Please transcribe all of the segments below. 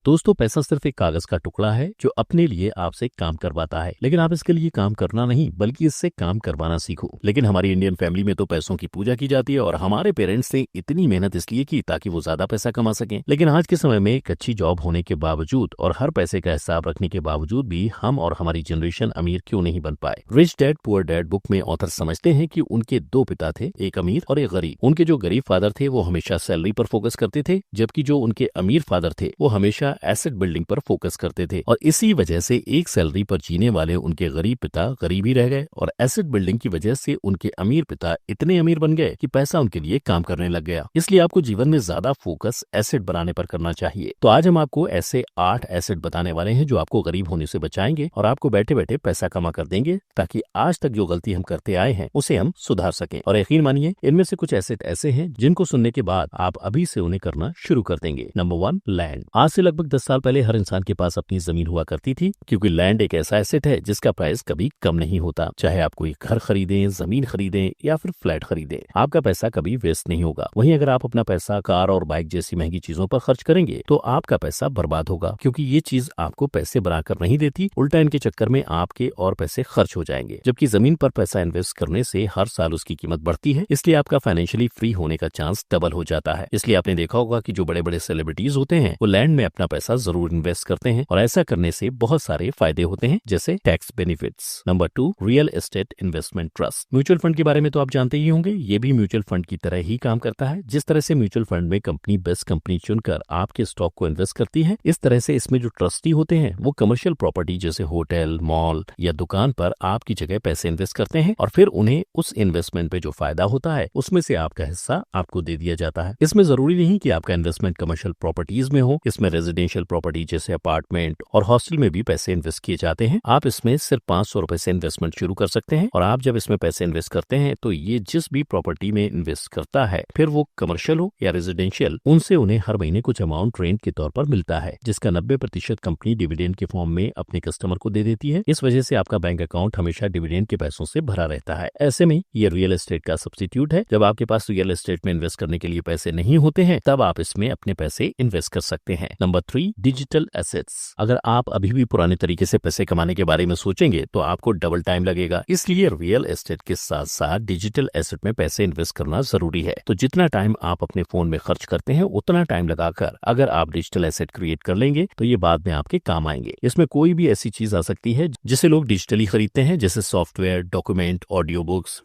दोस्तों, पैसा सिर्फ एक कागज का टुकड़ा है जो अपने लिए आपसे काम करवाता है, लेकिन आप इसके लिए काम करना नहीं बल्कि इससे काम करवाना सीखो। लेकिन हमारी इंडियन फैमिली में तो पैसों की पूजा की जाती है और हमारे पेरेंट्स ने इतनी मेहनत इसलिए की ताकि वो ज्यादा पैसा कमा सकें। लेकिन आज के समय में एक अच्छी जॉब होने के बावजूद और हर पैसे का हिसाब रखने के बावजूद भी हम और हमारी जनरेशन अमीर क्यों नहीं बन पाए। Rich dad poor dad book में ऑथर समझते हैं कि उनके दो पिता थे, एक अमीर और एक गरीब। उनके जो गरीब फादर थे वो हमेशा सैलरी पर फोकस करते थे, जबकि जो उनके अमीर फादर थे वो हमेशा एसेट बिल्डिंग पर फोकस करते थे। और इसी वजह से एक सैलरी पर जीने वाले उनके गरीब पिता गरीब ही रह गए और एसेट बिल्डिंग की वजह से उनके अमीर पिता इतने अमीर बन गए कि पैसा उनके लिए काम करने लग गया। इसलिए आपको जीवन में ज्यादा फोकस एसेट बनाने पर करना चाहिए। तो आज हम आपको ऐसे 8 एसेट बताने वाले हैं जो आपको गरीब होने से बचाएंगे और आपको बैठे बैठे पैसा कमा कर देंगे, ताकि आज तक जो गलती हम करते आए हैं उसे हम सुधार सकें। और यकीन मानिए, इनमें से कुछ एसेट ऐसे हैं जिनको सुनने के बाद आप अभी से उन्हें करना शुरू कर देंगे। Number 1, land. आज से लगभग 10 साल पहले हर इंसान के पास अपनी जमीन हुआ करती थी, क्योंकि लैंड एक ऐसा एसेट है जिसका प्राइस कभी कम नहीं होता। चाहे आप कोई घर खरीदें, जमीन खरीदें या फिर फ्लैट खरीदें, आपका पैसा कभी वेस्ट नहीं होगा। वहीं अगर आप अपना पैसा कार और बाइक जैसी महंगी चीजों पर खर्च करेंगे तो आपका पैसा बर्बाद होगा, क्योंकि ये चीज आपको पैसे बनाकर नहीं देती, उल्टा इनके चक्कर में आपके और पैसे खर्च हो जाएंगे। जबकि जमीन पर पैसा इन्वेस्ट करने से हर साल उसकी कीमत बढ़ती है, इसलिए आपका फाइनेंशियली फ्री होने का चांस डबल हो जाता है। इसलिए आपने देखा होगा कि जो बड़े बड़े सेलिब्रिटीज होते हैं वो लैंड में अपना पैसा जरूर इन्वेस्ट करते हैं, और ऐसा करने से बहुत सारे फायदे होते हैं, जैसे tax benefits. Number 2, real estate investment trust. Mutual fund के बारे में तो आप जानते ही होंगे, ये भी म्यूचुअल फंड की तरह ही काम करता है। जिस तरह से म्यूचुअल फंड में कंपनी बेस्ट कंपनी चुनकर आपके स्टॉक को इन्वेस्ट करती है, इस तरह से इसमें जो ट्रस्टी होते हैं वो कमर्शियल प्रॉपर्टी जैसे होटल, मॉल या दुकान पर आपकी जगह पैसे इन्वेस्ट करते हैं, और फिर उन्हें उस इन्वेस्टमेंट पे जो फायदा होता है उसमें से आपका हिस्सा आपको दे दिया जाता है। इसमें जरूरी नहीं कि आपका इन्वेस्टमेंट कमर्शियल प्रॉपर्टीज में हो, इसमें रेजिडेंशियल प्रॉपर्टी जैसे अपार्टमेंट और हॉस्टल में भी पैसे इन्वेस्ट किए जाते हैं। आप इसमें सिर्फ 500 रुपए से इन्वेस्टमेंट शुरू कर सकते हैं, और आप जब इसमें पैसे इन्वेस्ट करते हैं तो ये जिस भी प्रॉपर्टी में इन्वेस्ट करता है, फिर वो कमर्शियल हो या रेजिडेंशियल, उनसे उन्हें हर महीने कुछ अमाउंट रेंट के तौर पर मिलता है, जिसका 90% कंपनी डिविडेंड के फॉर्म में अपने कस्टमर को दे देती है। इस वजह से आपका बैंक अकाउंट हमेशा डिविडेंड के पैसों से भरा रहता है। ऐसे में ये रियल एस्टेट का सब्स्टिट्यूट है। जब आपके पास रियल एस्टेट में इन्वेस्ट करने के लिए पैसे नहीं होते हैं, तब आप इसमें अपने पैसे इन्वेस्ट कर सकते हैं। Number 3, digital assets. अगर आप अभी भी पुराने तरीके से पैसे कमाने के बारे में सोचेंगे तो आपको डबल टाइम लगेगा। इसलिए रियल एस्टेट के साथ साथ डिजिटल एसेट में पैसे इन्वेस्ट करना जरूरी है। तो जितना टाइम आप अपने फोन में खर्च करते हैं, उतना टाइम लगाकर अगर आप डिजिटल एसेट क्रिएट कर लेंगे तो ये बाद में आपके काम आएंगे। इसमें कोई भी ऐसी चीज आ सकती है जिसे लोग डिजिटली खरीदते हैं, जैसे software, document, audio books,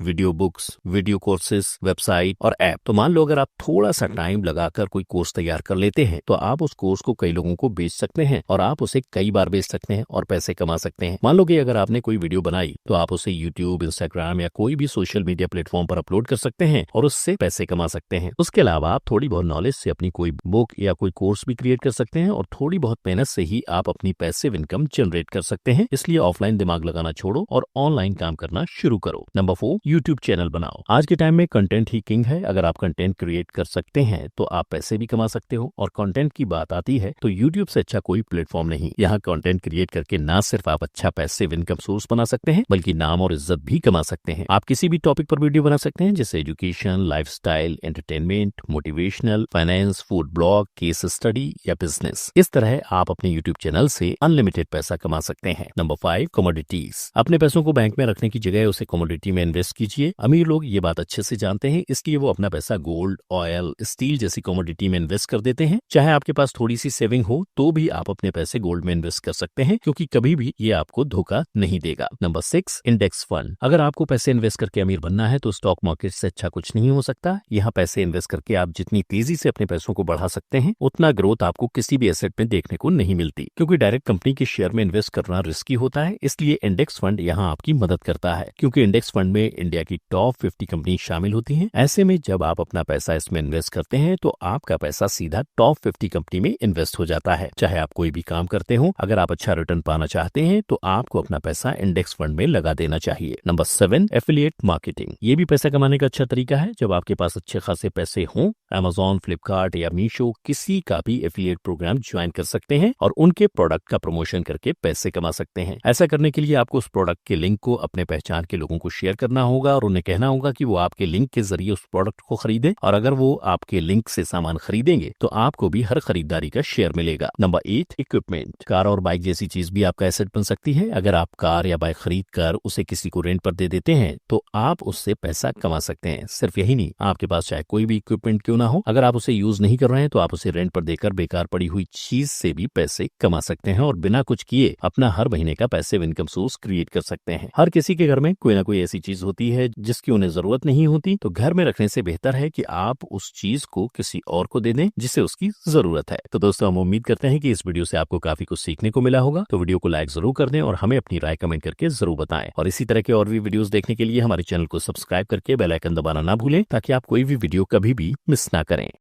video courses, website और ऐप। तो मान लो अगर आप थोड़ा सा टाइम लगाकर कोई कोर्स तैयार कर लेते हैं तो आप उस कोर्स को कई लोगों को बेच सकते हैं, और आप उसे कई बार बेच सकते हैं और पैसे कमा सकते हैं। मान लो कि अगर आपने कोई वीडियो बनाई तो आप उसे यूट्यूब, इंस्टाग्राम या कोई भी सोशल मीडिया प्लेटफॉर्म पर अपलोड कर सकते हैं और उससे पैसे कमा सकते हैं। उसके अलावा आप थोड़ी बहुत नॉलेज से अपनी कोई बुक या कोई कोर्स भी क्रिएट कर सकते हैं, और थोड़ी बहुत मेहनत से ही आप अपनी पैसिव इनकम जनरेट कर सकते हैं। इसलिए ऑफलाइन दिमाग लगाना छोड़ो और ऑनलाइन काम करना शुरू करो। नंबर 4, यूट्यूब चैनल बनाओ। आज के टाइम में कंटेंट ही किंग है। अगर आप कंटेंट क्रिएट कर सकते हैं तो आप पैसे भी कमा सकते हो, और कंटेंट की बात आती है तो यूट्यूब से अच्छा कोई प्लेटफॉर्म नहीं। यहाँ कंटेंट क्रिएट करके ना सिर्फ आप अच्छा पैसिव इनकम सोर्स बना सकते हैं, बल्कि नाम और इज्जत भी कमा सकते हैं। आप किसी भी टॉपिक पर वीडियो बना सकते हैं, जैसे education, lifestyle, entertainment, motivational, finance, food blog, case study या बिजनेस। इस तरह आप अपने यूट्यूब चैनल से अनलिमिटेड पैसा कमा सकते हैं। Number 5, commodities. अपने पैसों को बैंक में रखने की जगह उसे कमोडिटी में इन्वेस्ट कीजिए। अमीर लोग ये बात अच्छे से जानते हैं, इसलिए वो अपना पैसा गोल्ड, ऑयल, स्टील जैसी कमोडिटी में इन्वेस्ट कर देते हैं। चाहे आपके पास थोड़ी सी सेविंग हो तो भी आप अपने पैसे गोल्ड में इन्वेस्ट कर सकते हैं, क्योंकि कभी भी ये आपको धोखा नहीं देगा। Number 6, index fund. अगर आपको पैसे इन्वेस्ट करके अमीर बनना है तो स्टॉक मार्केट से अच्छा कुछ नहीं हो सकता। यहाँ पैसे इन्वेस्ट करके आप जितनी तेजी से अपने पैसों को बढ़ा सकते हैं, उतना ग्रोथ आपको किसी भी एसेट में देखने को नहीं मिलती, क्योंकि डायरेक्ट कंपनी के शेयर में इन्वेस्ट करना रिस्की होता है। इसलिए इंडेक्स फंड यहाँ आपकी मदद करता है, क्योंकि इंडेक्स फंड में इंडिया की टॉप 50 कंपनी शामिल होती हैं। ऐसे में जब आप अपना पैसा इसमें इन्वेस्ट करते हैं तो आपका पैसा सीधा टॉप 50 कंपनी में इन्वेस्ट हो जाता है। चाहे आप कोई भी काम करते हो, अगर आप अच्छा रिटर्न पाना चाहते हैं तो आपको अपना पैसा इंडेक्स फंड में लगा देना चाहिए। Number 7, affiliate marketing. ये भी पैसा कमाने का अच्छा तरीका है। जब आपके पास अच्छे खासे पैसे हों, Amazon, फ्लिपकार्ट या मीशो किसी का भी एफिलिएट प्रोग्राम ज्वाइन कर सकते हैं और उनके प्रोडक्ट का प्रमोशन करके पैसे कमा सकते हैं। ऐसा करने के लिए आपको उस प्रोडक्ट के लिंक को अपने पहचान के लोगों को शेयर करना होगा और उन्हें कहना होगा कि वो आपके लिंक के जरिए उस प्रोडक्ट को खरीदे, और अगर वो आपके लिंक से सामान खरीदेंगे तो आपको भी हर खरीदारी का शेयर कर मिलेगा। Number 8, equipment. कार और बाइक जैसी चीज भी आपका एसेट बन सकती है। अगर आप कार या बाइक खरीद कर उसे किसी को रेंट पर दे देते हैं तो आप उससे पैसा कमा सकते हैं। सिर्फ यही नहीं, आपके पास चाहे कोई भी इक्विपमेंट क्यों ना हो, अगर आप उसे यूज नहीं कर रहे हैं तो आप उसे रेंट पर देकर बेकार पड़ी हुई चीज से भी पैसे कमा सकते हैं और बिना कुछ किए अपना हर महीने का पैसिव इनकम सोर्स क्रिएट कर सकते हैं। हर किसी के घर में कोई ना कोई ऐसी चीज होती है जिसकी उन्हें जरूरत नहीं होती, तो घर में रखने से बेहतर है कि आप उस चीज को किसी और को दे दें जिसे उसकी जरूरत है। तो दोस्तों, हम उम्मीद करते हैं कि इस वीडियो से आपको काफी कुछ सीखने को मिला होगा। तो वीडियो को लाइक जरूर कर दें और हमें अपनी राय कमेंट करके जरूर बताएं। और इसी तरह के और भी वीडियोस देखने के लिए हमारे चैनल को सब्सक्राइब करके बेल आइकन दबाना ना भूलें, ताकि आप कोई भी वीडियो कभी भी मिस ना करें।